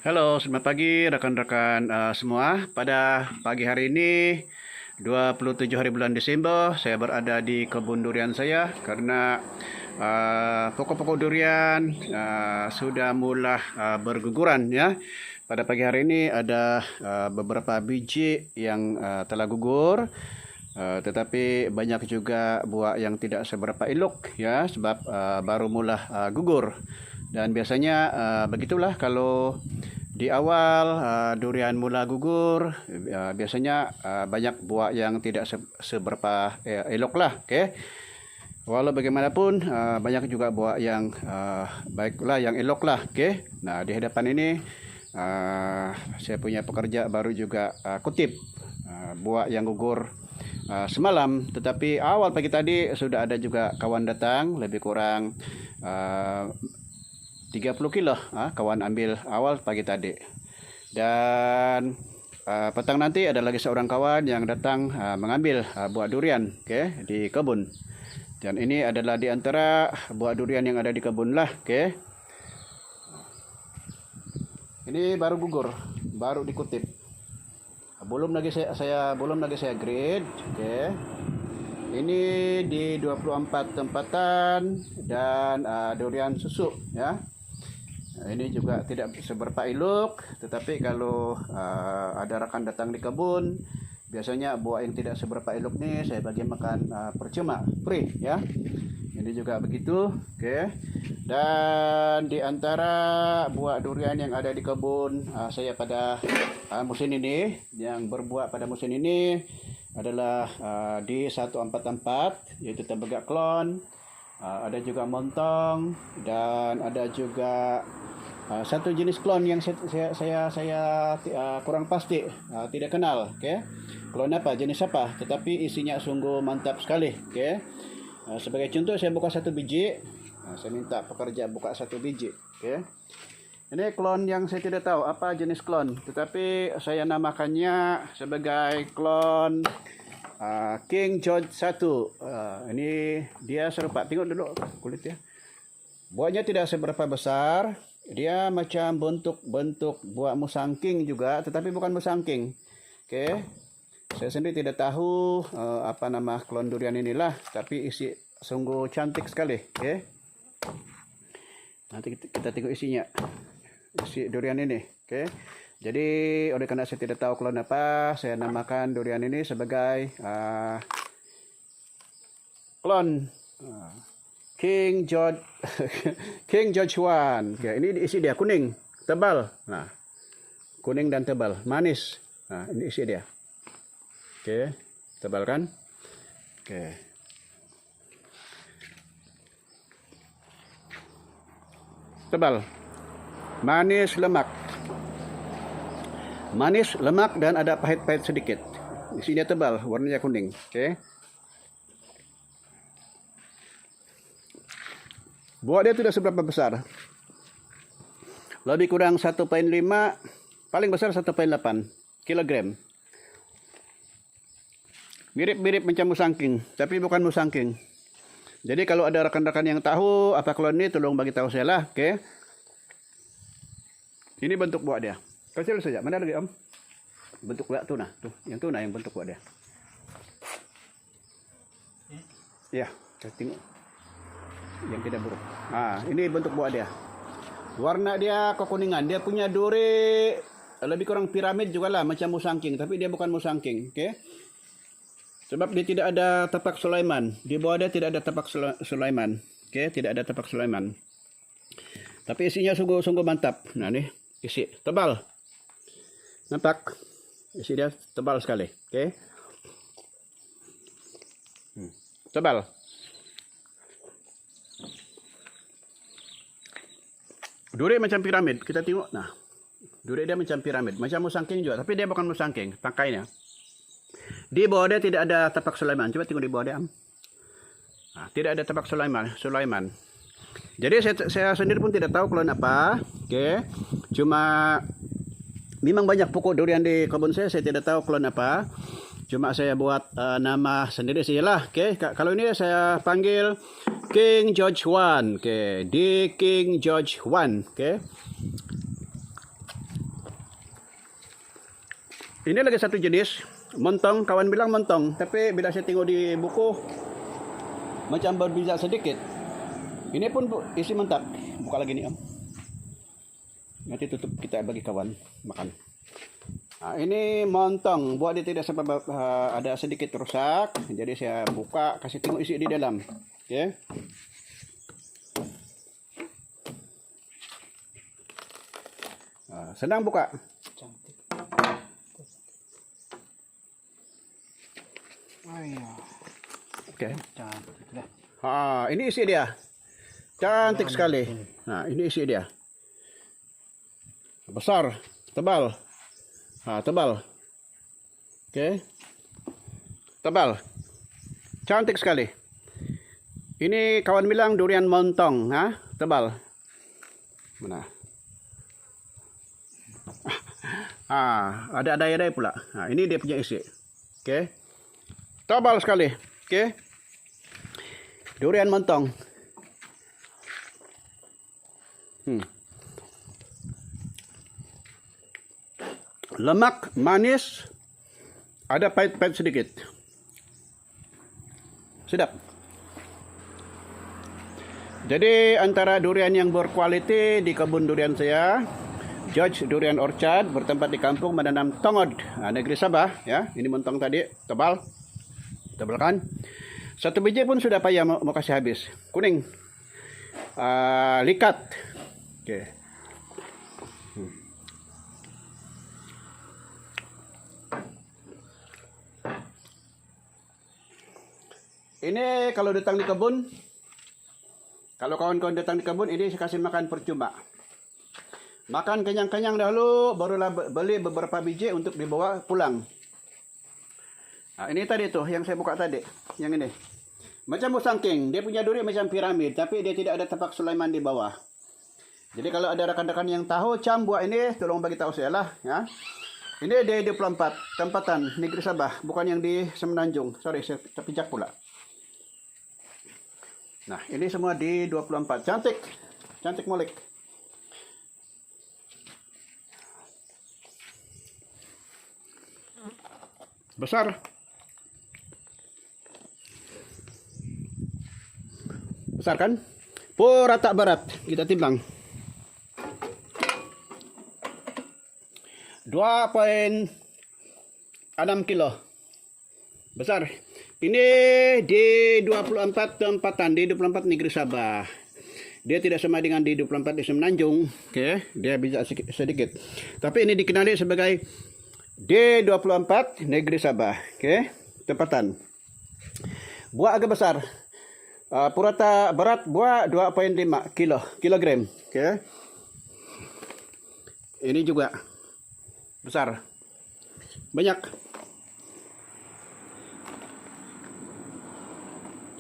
Halo, selamat pagi rekan-rekan semua. Pada pagi hari ini 27 hari bulan Desember, saya berada di kebun durian saya karena pokok-pokok durian sudah mulai berguguran ya. Pada pagi hari ini ada beberapa biji yang telah gugur. Tetapi banyak juga buah yang tidak seberapa elok ya sebab baru mula gugur. Dan biasanya begitulah kalau di awal durian mula gugur, biasanya banyak buah yang tidak seberapa elok lah, okay? Walau bagaimanapun banyak juga buah yang baiklah, yang elok lah, okay? Nah, di hadapan ini saya punya pekerja baru juga kutip buah yang gugur semalam, tetapi awal pagi tadi sudah ada juga kawan datang, lebih kurang 30 kilo kawan ambil awal pagi tadi. Dan petang nanti ada lagi seorang kawan yang datang mengambil buah durian di kebun. Dan ini adalah di antara buah durian yang ada di kebun lah. Ini baru gugur, baru dikutip. Belum lagi saya grade. Ini di 24 tempatan dan durian susu ya. Ini juga tidak seberapa elok, tetapi kalau ada rekan datang di kebun, biasanya buah yang tidak seberapa elok nih saya bagi makan percuma, free ya. Ini juga begitu, Dan di antara buah durian yang ada di kebun saya pada musim ini, yang berbuah pada musim ini adalah di 144, yaitu Tembaga Klon, ada juga Montong, dan ada juga satu jenis klon yang saya kurang pasti, tidak kenal, klon apa, jenis apa, tetapi isinya sungguh mantap sekali, sebagai contoh saya buka satu biji, saya minta pekerja buka satu biji, Ini klon yang saya tidak tahu apa jenis klon, tetapi saya namakannya sebagai klon King George 1. Ini dia serupa, tengok dulu kulitnya. Buahnya tidak seberapa besar, dia macam bentuk buah musangking juga, tetapi bukan musangking. Saya sendiri tidak tahu apa nama klon durian inilah, tapi isi sungguh cantik sekali. Nanti kita tengok isinya. Isi durian ini, Jadi oleh karena saya tidak tahu klon apa, saya namakan durian ini sebagai klon King George King George 1. Ini isi dia kuning, tebal. Nah, kuning dan tebal, manis. Nah, ini isi dia. Tebal kan? Tebal. Manis, lemak. Manis, lemak, dan ada pahit-pahit sedikit. Isinya tebal, warnanya kuning. Buah dia tidak seberapa besar. Lebih kurang 1,5, paling besar 1,8 kilogram. Mirip-mirip macam musangking, tapi bukan musangking. Jadi kalau ada rekan-rekan yang tahu apa klon ini, tolong bagi tahu saya lah, Ini bentuk buah dia. Kecil saja. Mana lagi, Om? Bentuk buah tuna. Tuh, yang tuna yang bentuk buah dia. Ya, kita tengok. Yang tidak buruk. Ini bentuk buah dia. Warna dia kekuningan. Dia punya duri lebih kurang piramid juga lah, macam musangking, tapi dia bukan musangking, Sebab dia tidak ada tapak Sulaiman. Di bawah dia tidak ada tapak Sulaiman, tidak ada tapak Sulaiman. Tapi isinya sungguh mantap. Nah, nih isi tebal. Nampak? Isi dia tebal sekali, Tebal. Duri macam piramid, kita tengok. Nah, duri dia macam piramid, macam musangking juga, tapi dia bukan musangking, tangkainya. Di bawah dia tidak ada tapak Sulaiman. Coba tengok di bawah dia. Tidak ada tapak Sulaiman. Jadi saya sendiri pun tidak tahu klon apa, Cuma memang banyak pokok durian di kebun saya tidak tahu klon apa. Cuma saya buat nama sendiri sajalah, Kalau ini saya panggil King George 1, di King George 1, Ini lagi satu jenis montong, kawan bilang montong, tapi bila saya tengok di buku macam berbeza sedikit. Ini pun isi mantap. Buka lagi nih Om. Nanti tutup kita bagi kawan makan. Nah, ini montong, buat dia tidak sebab ada sedikit rusak. Jadi saya buka, kasih tengok isi di dalam. Oke. Senang buka. Oke. Ini isi dia. Cantik sekali. Nah, ini isi dia. Besar, tebal. Tebal. Oke. Tebal. Cantik sekali. Ini kawan bilang durian montong, tebal. Mana? Ada daya-daya pula. Ini dia punya isi. Oke. Tebal sekali. Oke. Durian montong. Lemak, manis, ada pahit-pahit sedikit. Sedap. Jadi antara durian yang berkualiti di kebun durian saya, George Durian Orchard, bertempat di kampung Menanam Tongod, negeri Sabah. Ya, ini montong tadi, tebal, tebal kan? Satu biji pun sudah payah mau kasih habis. Kuning, likat. Oke. Ini kalau datang di kebun, kalau kawan-kawan datang di kebun, ini saya kasih makan percuma. Makan kenyang-kenyang dahulu, barulah beli beberapa biji untuk dibawa pulang. Nah, ini tadi tuh yang saya buka tadi, yang ini. Macam musangking, dia punya duri macam piramid, tapi dia tidak ada tapak Sulaiman di bawah. Jadi kalau ada rekan-rekan yang tahu cam buah ini, tolong bagi tahu saya lah, ya. Ini D24, tempatan negeri Sabah, bukan yang di Semenanjung. Sorry, saya terpijak pula. Nah, ini semua di 24. Cantik. Cantik molek. Besar. Besar kan? Pura tak berat. Kita timbang. 2,6 kilo. Besar. Ini di 24 tempatan, di 24 negeri Sabah. Dia tidak sama dengan di 24 di Semenanjung. Oke, dia bisa sedikit. Tapi ini dikenali sebagai D24 negeri Sabah. Oke, tempatan. Buah agak besar. Purata berat buah 2,5 kilogram. Oke. Ini juga besar. Banyak.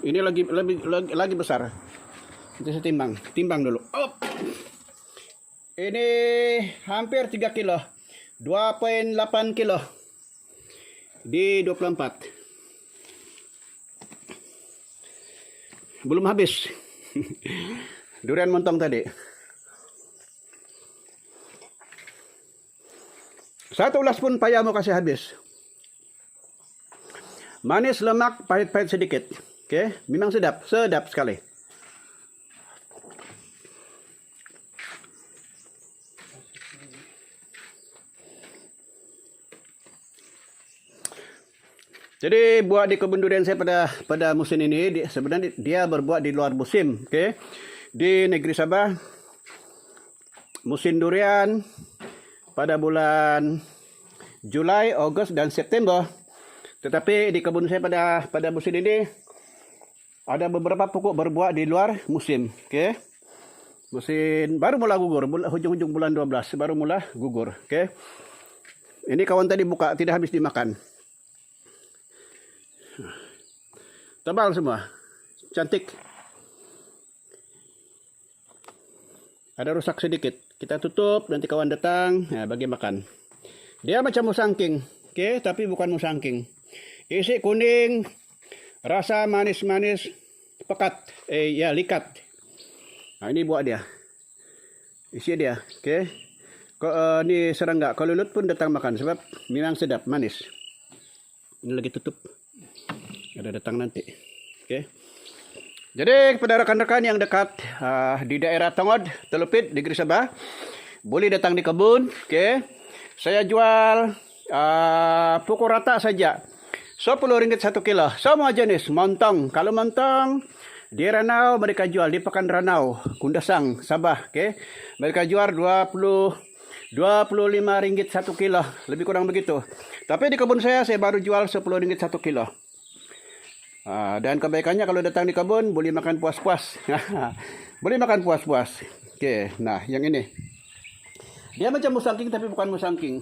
Ini lagi besar. Nanti saya timbang dulu. Ini hampir 3 kilo. 2,8 kilo. Di 24. Belum habis. Durian montong tadi. Satu ulas pun payah mau kasih habis. Manis, lemak, pahit-pahit sedikit. Oke, memang sedap sekali. Jadi buah di kebun durian saya pada musim ini sebenarnya dia berbuah di luar musim, oke. Di negeri Sabah musim durian pada bulan Juli, Agustus dan September. Tetapi di kebun saya pada musim ini ada beberapa pokok berbuah di luar musim, oke. Musim baru mula gugur, hujung-hujung bulan 12 baru mula gugur, oke. Ini kawan tadi buka tidak habis dimakan. Tebal semua, cantik. Ada rusak sedikit, kita tutup nanti kawan datang, bagi makan. Dia macam musangking, oke, tapi bukan musangking. Isi kuning, rasa manis-manis, pekat, likat. Nah, ini buah dia. Isi dia, oke. Ni serangga, kalau Lulut pun datang makan sebab memang sedap, manis. Ini lagi tutup. Ada datang nanti. Oke. Jadi kepada rekan-rekan yang dekat di daerah Tongod, Telupit, Negeri Sabah, boleh datang di kebun. Oke. Saya jual pukul rata saja. RM10 1 kilo. Semua jenis montong. Kalau montong di Ranau mereka jual di Pekan Ranau, Kundasang, Sabah. Oke. Mereka jual RM25 1 kilo, lebih kurang begitu. Tapi di kebun saya baru jual RM10 1 kilo. Dan kebaikannya kalau datang di kebun boleh makan puas-puas. Boleh makan puas-puas. Oke, nah yang ini. Dia macam musangking tapi bukan musangking.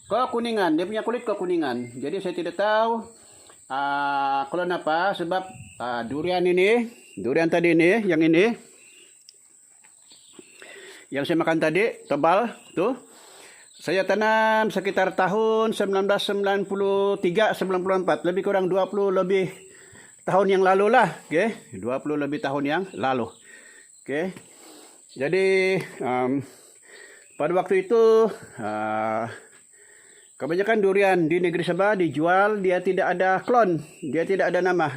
Kekuningan, dia punya kulit kekuningan. Jadi saya tidak tahu klon apa sebab durian tadi ini, yang saya makan tadi, tebal tuh. Saya tanam sekitar tahun 1993-94, lebih kurang 20 lebih tahun yang lalu lah, oke. 20 lebih tahun yang lalu. Oke. Jadi pada waktu itu kebanyakan durian di negeri Sabah dijual, dia tidak ada klon, dia tidak ada nama.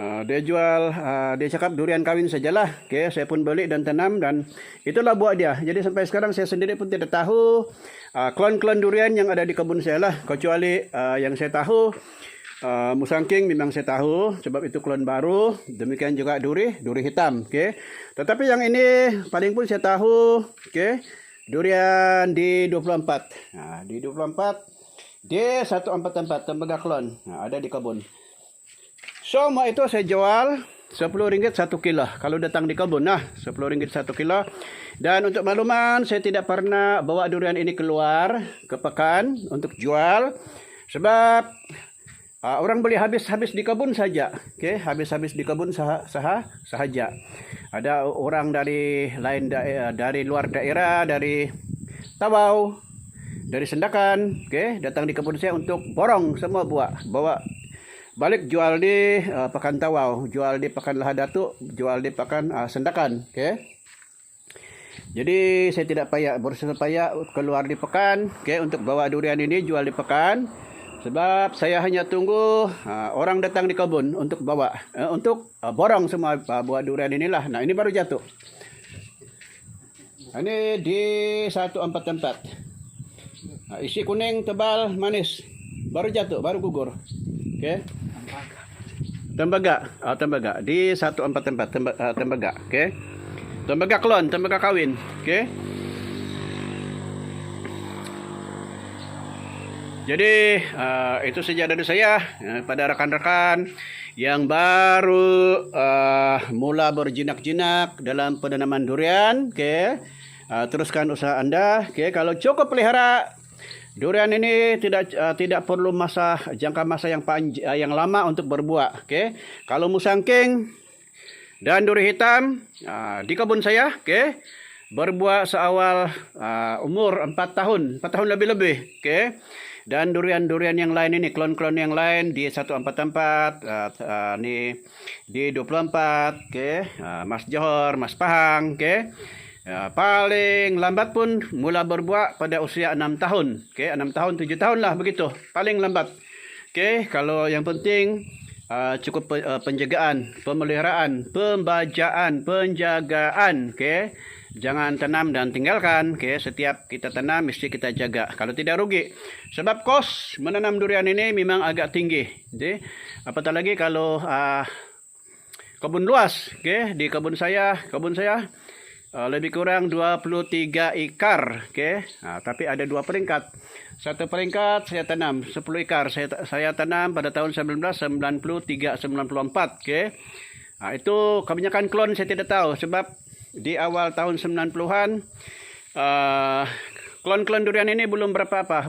Dia jual, dia cakap durian kawin sajalah. Oke, saya pun beli dan tanam dan itulah buah dia. Jadi sampai sekarang saya sendiri pun tidak tahu klon-klon durian yang ada di kebun saya lah. Kecuali yang saya tahu musangking memang saya tahu sebab itu klon baru. Demikian juga duri hitam. Oke. Tetapi yang ini paling pun saya tahu. Oke. Durian di 24. Nah, di 24 D144 tembaga klon. Nah, ada di kebun. Semua itu saya jual RM10 1 kilo. Kalau datang di kebun, RM10 1 kilo. Dan untuk makluman, saya tidak pernah bawa durian ini keluar ke pekan untuk jual. Sebab orang beli habis-habis di kebun saja. Oke, habis-habis di kebun sahaja. Ada orang dari luar daerah, dari Tawau, dari Sendakan, oke, datang di kebun saya untuk borong semua buah, bawa balik jual di Pekan Tawau, jual di Pekan Lahadatu, jual di Pekan Sendakan, oke. Jadi saya tidak berusaha payah keluar di pekan, oke, untuk bawa durian ini jual di pekan. Sebab saya hanya tunggu orang datang di kebun untuk bawa, untuk borong semua buah durian inilah. Nah ini baru jatuh. Ini di 144. Isi kuning, tebal, manis. Baru jatuh, baru gugur. Oke. Tembaga, tembaga di 144 tembaga. Oke. Tembaga klon, tembaga kawin. Oke. Jadi itu saja dari saya pada rekan-rekan yang baru mula berjinak-jinak dalam penanaman durian. Oke, teruskan usaha Anda. Oke, kalau cukup pelihara durian ini tidak perlu jangka masa yang lama untuk berbuah. Oke, kalau musangking dan duri hitam di kebun saya, oke, berbuah seawal umur 4 tahun lebih-lebih. Oke. Dan durian-durian yang lain ini, klon-klon yang lain di 144, ini di 24, oke, Mas Johor, Mas Pahang, oke. Paling lambat pun mula berbuah pada usia 6 tahun, oke, 6 tahun, 7 tahun lah begitu, paling lambat. Oke, kalau yang penting cukup penjagaan, pemeliharaan, pembajaan, penjagaan, oke. Jangan tanam dan tinggalkan. Oke, setiap kita tanam mesti kita jaga. Kalau tidak rugi. Sebab kos menanam durian ini memang agak tinggi. Jadi, apatah lagi kalau kebun luas. Oke, di kebun saya lebih kurang 23 ekar. Oke, tapi ada 2 peringkat. Satu peringkat saya tanam 10 ekar. Saya tanam pada tahun 1993-94. Oke, itu kebanyakan klon saya tidak tahu sebab di awal tahun 90-an klon-klon durian ini belum berapa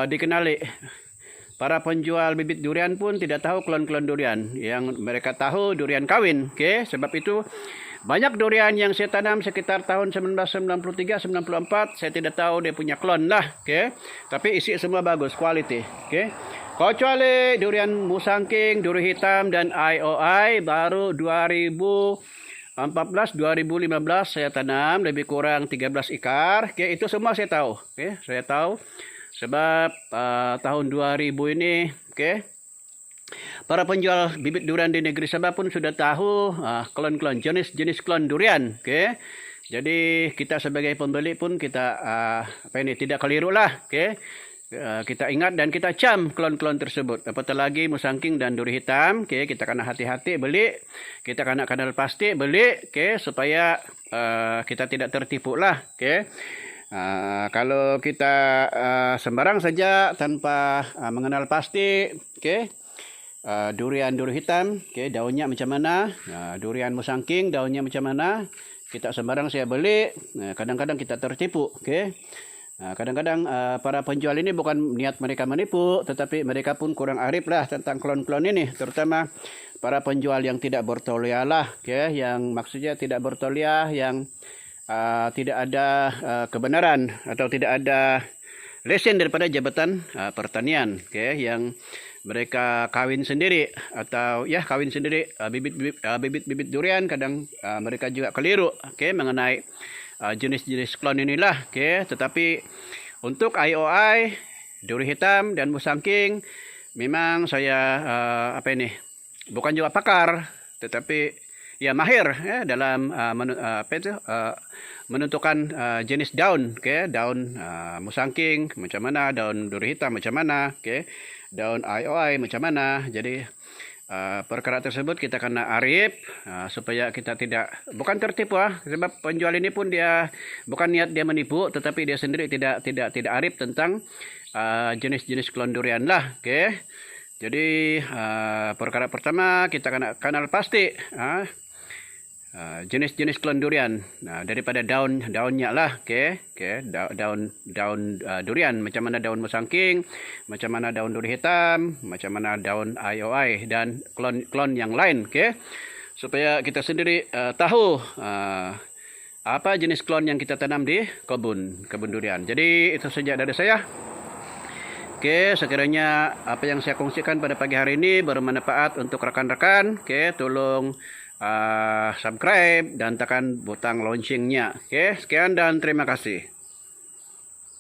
dikenali. Para penjual bibit durian pun tidak tahu klon-klon durian. Yang mereka tahu durian kawin. Oke, sebab itu banyak durian yang saya tanam sekitar tahun 1993-94 saya tidak tahu dia punya klon lah. Oke, tapi isi semua bagus, quality. Oke. Kecuali durian musangking, duri hitam dan IOI baru 2000 14 2015 saya tanam lebih kurang 13 ekar. Oke, itu semua saya tahu. Oke, saya tahu sebab tahun 2000 ini, oke, para penjual bibit durian di negeri Sabah pun sudah tahu klon-klon jenis-jenis klon durian. Oke. Jadi kita sebagai pembeli pun kita tidak keliru lah. Oke. Kita ingat dan kita cam klon-klon tersebut. Apatah lagi musangking dan duri hitam. Oke, kita kena hati-hati beli. Kita kena kenal pasti beli. Oke, supaya kita tidak tertipu lah. Oke. Kalau kita sembarang saja tanpa mengenal pasti, oke. Durian duri hitam, oke, daunnya macam mana? Durian musangking daunnya macam mana? Kita sembarang saya beli. Kadang-kadang kita tertipu, oke. Kadang-kadang para penjual ini bukan niat mereka menipu, tetapi mereka pun kurang arif lah tentang klon-klon ini, terutama para penjual yang tidak bertauliah lah, okay? Yang maksudnya tidak bertauliah, yang tidak ada kebenaran atau tidak ada lesen daripada Jabatan Pertanian, okay? Yang mereka kawin sendiri atau ya kawin sendiri bibit-bibit durian. Kadang mereka juga keliru, okay? Mengenai jenis-jenis klon inilah, oke. Tetapi untuk IOI, duri hitam dan musangking, memang saya bukan juga pakar, tetapi ya mahir ya dalam menentukan jenis daun, oke. Daun musangking macam mana, daun duri hitam macam mana, oke. Daun IOI macam mana. Jadi perkara tersebut kita kena arif supaya kita bukan tertipu sebab penjual ini pun dia bukan niat dia menipu, tetapi dia sendiri tidak arif tentang jenis-jenis klon durian lah, oke. Jadi perkara pertama kita kena kenal pasti jenis-jenis klon durian. Daripada daunnya lah, oke. Daun durian macam mana daun musangking, macam mana daun duri hitam, macam mana daun IOI dan klon yang lain, oke. Supaya kita sendiri tahu apa jenis klon yang kita tanam di kebun durian. Jadi itu saja dari saya. Oke, sekiranya apa yang saya kongsikan pada pagi hari ini bermanfaat untuk rekan-rekan, oke, tolong subscribe dan tekan butang loncengnya. Oke, sekian dan terima kasih.